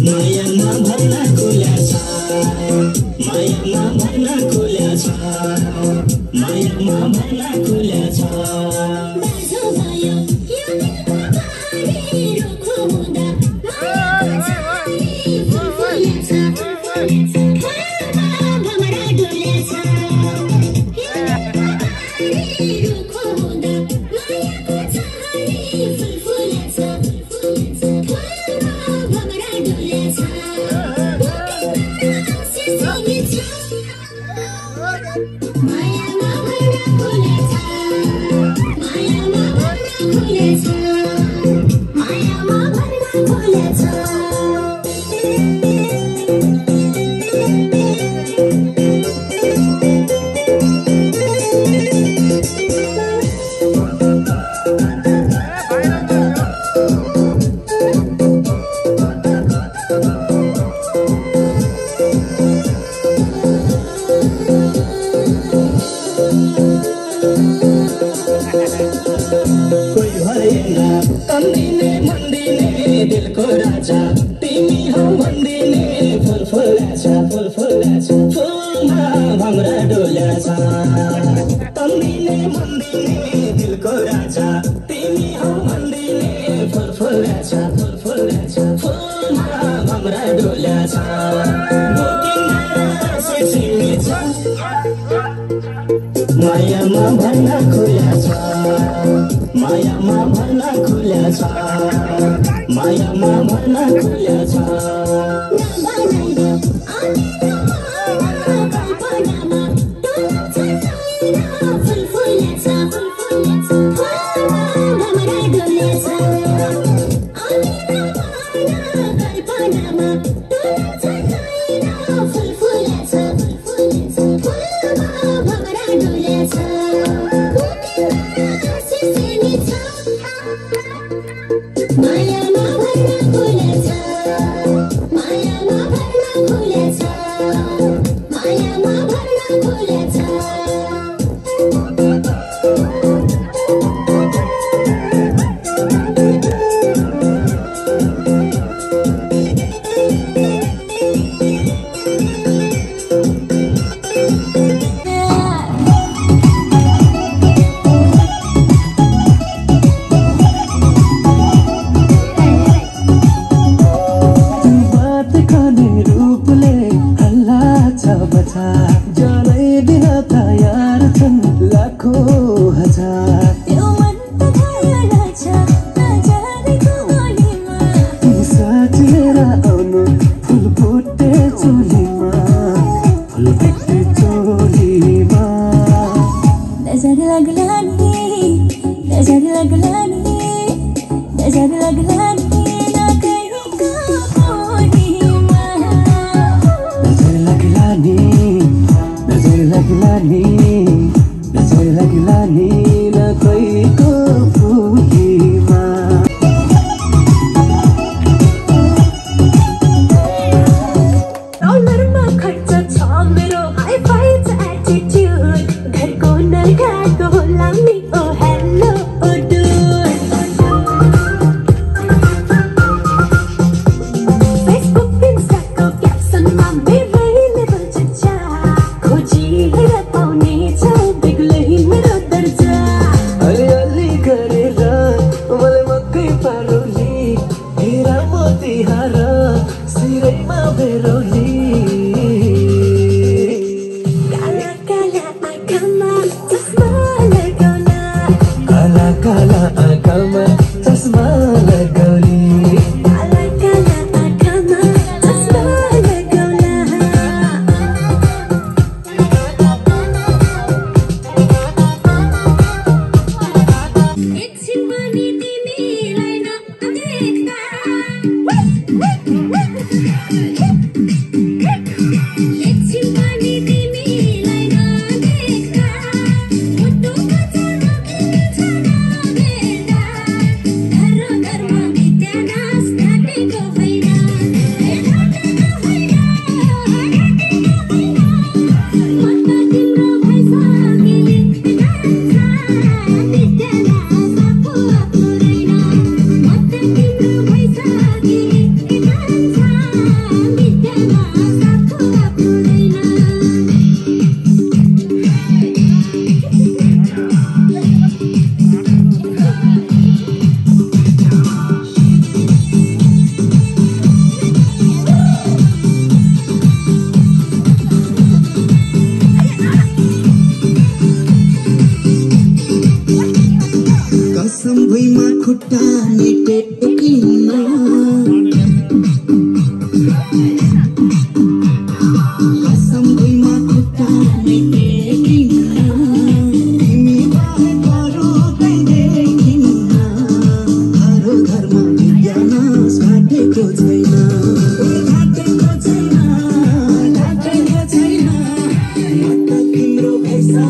मायामा भर्ना खुल्या छ मायामा भर्ना खुल्या छ मायामा भर्ना खुल्या छ बाजो भयो यो दिलको बारी रुखो हुँदा मायाको छानी फुल्फुल्या छ फुलमा भमरा डुल्या छ यो दिलको बारी रुखो हुँदा मायाको छानी फुल्फुल्या छ फुलमा भमरा डुल्या छ मायामा भर्ना खुल्या छ मायामा भर्ना खुल्या छ मायामा भर्ना खुल्या छ कोही भएन तन्दिने मन्दिने दिलको राजा तिमी हौ भन्दिने फुल्फुल्या छ फुलमा भमरा डुल्या छ तन्दिने मन्दिने दिलको राजा तिमी हौ भन्दिने फुल्फुल्या छ फुलमा भमरा डुल्या छ मायामा भर्ना खुल्या छ मायामा भर्ना खुल्या छ मायामा भर्ना खुल्या छ कल्पनामा फुल्फुल्या छ भमरा डुल्या छ कल्पनामा फुल्फुल्या छ भमरा डुल्या छ मायामा भर्ना खुल्या छ मायामा भर्ना खुल्या छ मायामा भर्ना खुल्या छ जानै दिन तयार छन् लाखौं हजार त्यो मन त घायल छ नजानेको गलीमा साँचेर आउनु फुल फुटे चोलीमा फुल फुटे चोलीमा नजर लाग्ला नि नजर लाग्ला नि नजर लाग्ला नि नकहीको कोनीमा नजर लाग्ला नि नजर लाग्ला नि नजर लाग्ला नि नकहीको फुलीमा डलरमा खर्च छ मेरो हाई फाई छ एटिट्युड घरको नखाएको होला नि ओ हेलो ओ डुड फेसबुक इन्स्टाको क्याप्सनमा मेरै लेभल चर्चा खोजिएर पाउने छ बेग्लै मेरो दर्जा अलिअलि गरेर मलाई मकै पारोली हेरा मोती हार सिरैमा बेरोली काला काला आँखामा चस्मा लगाउला काला काला आँखामा चस्मा लगाउली काला काला आँखामा चस्मा लगाउला एकछिन पनि तिमीलाई नदेख्दा खुट्टा मेटेकिन्न कसम भुइँमा खुट्टा मेटेकिन्न तिमी बाहेक अरू देख्दिन्न हरो धर्म विज्ञान साटेको छैन तिम्रो पैसा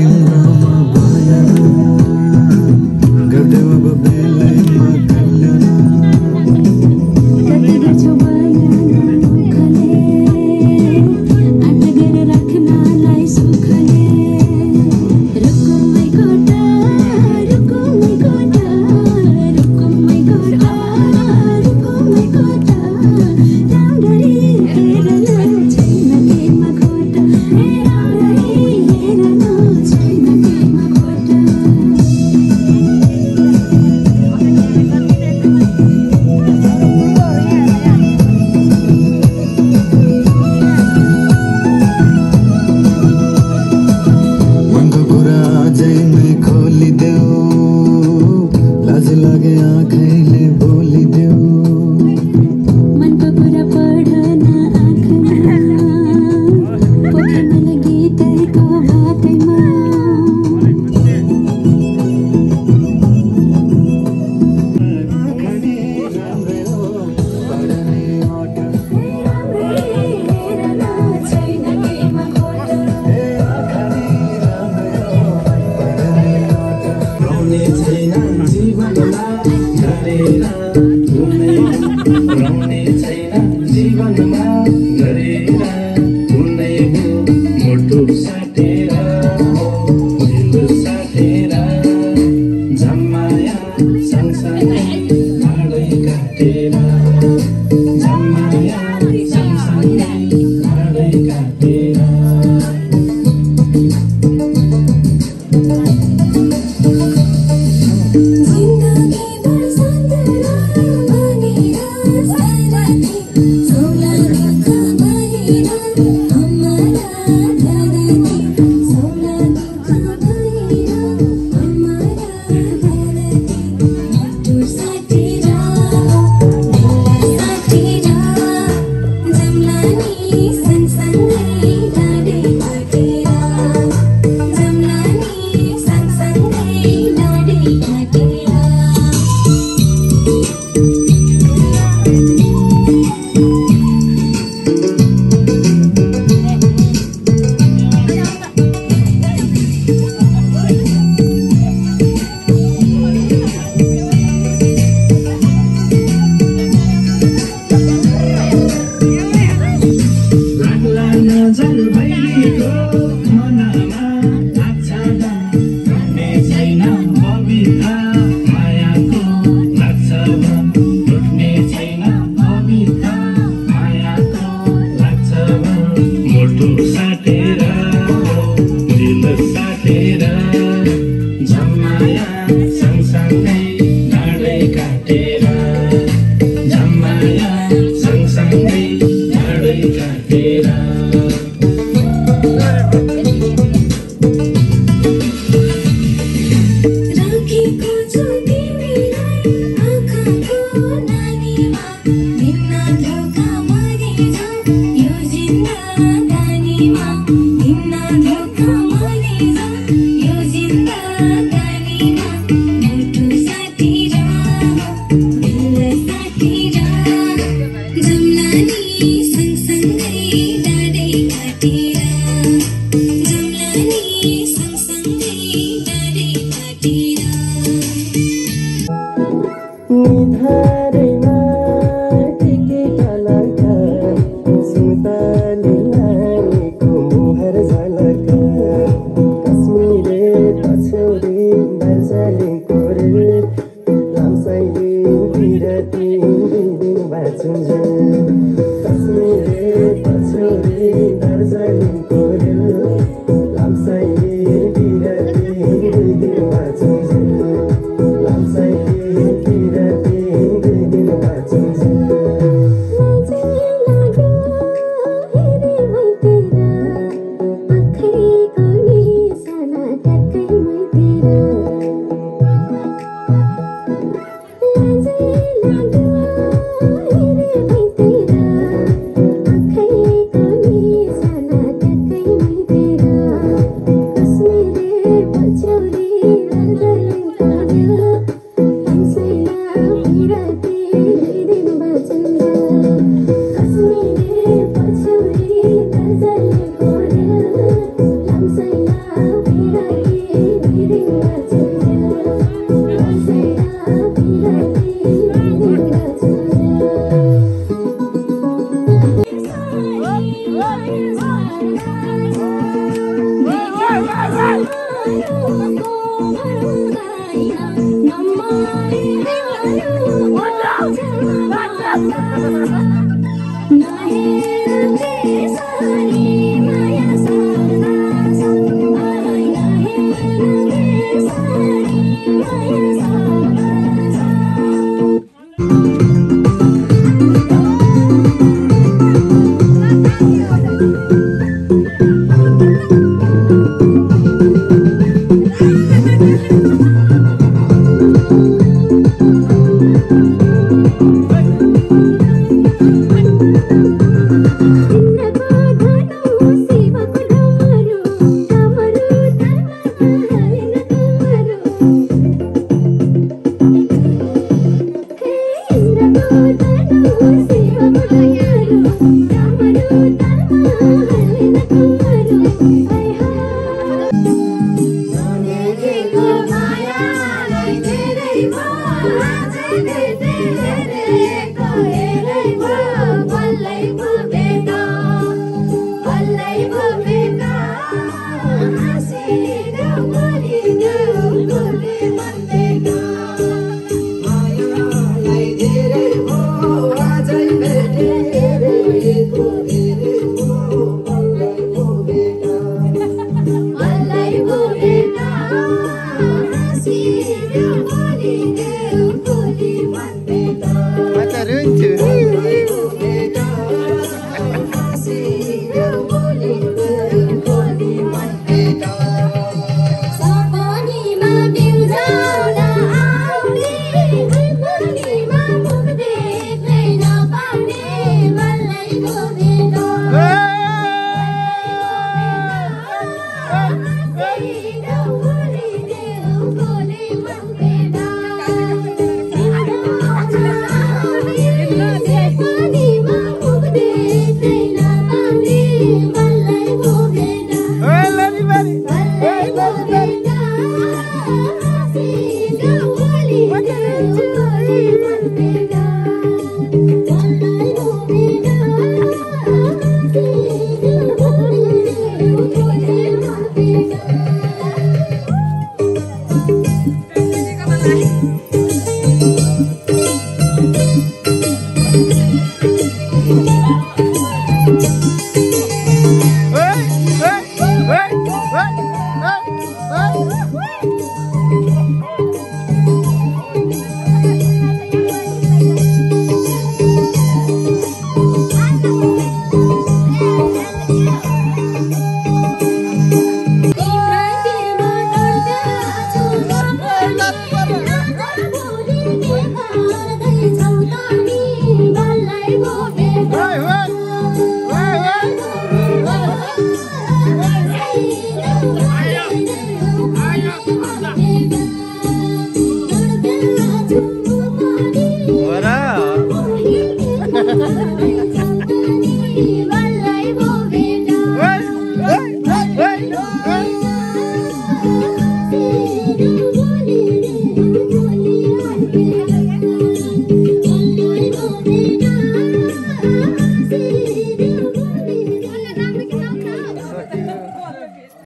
तिम्रोमा भएन गर्दै अब बेलैमा कल्याण कति गर्छौ माया मुखले आँट गरेर राख्नलाई सुखले रुकुमै कोटा रुकुमै कोटा रुकुमै कोटा रुकुमै कोटा राम्ररी हेर्न छैन केमा खोटा राम्ररी हेर्न छैन केमा खोटा मनको कुरा आजैमै खोलिदेऊ लाज लागे आँखैले बोलिदेऊ मनको कुरा पढ्न आँखमा पोखरमा गीतैको भातैमा आँखनी राम्रै हो पढ्ने अटो हेर्न छैन केमा खोटा आँखनी राम्रै हो पढ्ने अटो रौने छैन जीवनमा गरेर कुनै रौने छैन जीवनमा गरेर कुनै मोटो साटेर दिल साटेर जम्माया सँगसँगै भाँडै काटेर जम्माया सँगसँगै भाँडै काटेर जिन्दगी भर सान्तरा भनेर साराथी सौला दुःख भएर हमारा धरती सौला दुःख भएर हमारा धरती मोटो साटेर दिल साटेर जम्ला नि सँगसँगै डाँडै काटेर जम्ला नि सँगसँगै डाँडै काटेर लाग्ला नजर भैलीको मनमा लाग्छ भन्ने छैन कविता मायाको लाग्छ उठ्ने छैन कविता मायाको लाग्छ मोटो साटेर दिल साटेर जम्माया सँगसँगै डाँडै काटेर जम्माया सँगसँगै डाँडै काटेर राखेको छु तिमीलाई आँखाको नानीमा भिन्न धोका मरिजाऊ यो जिन्दगानीमा भिन्न धोका मरिजाऊ यो जिन्दगानीमा मोटो साटेर दिल साटेर जम्ला नि सँगसँगै डाँडै काटेर जम्ला नि सँगसँगै डाँडै काटेर निधारमा टिकेका लड्का सुन्तली नानीको मुहार झलका कश्मीर Mayaलाई धेरै भयो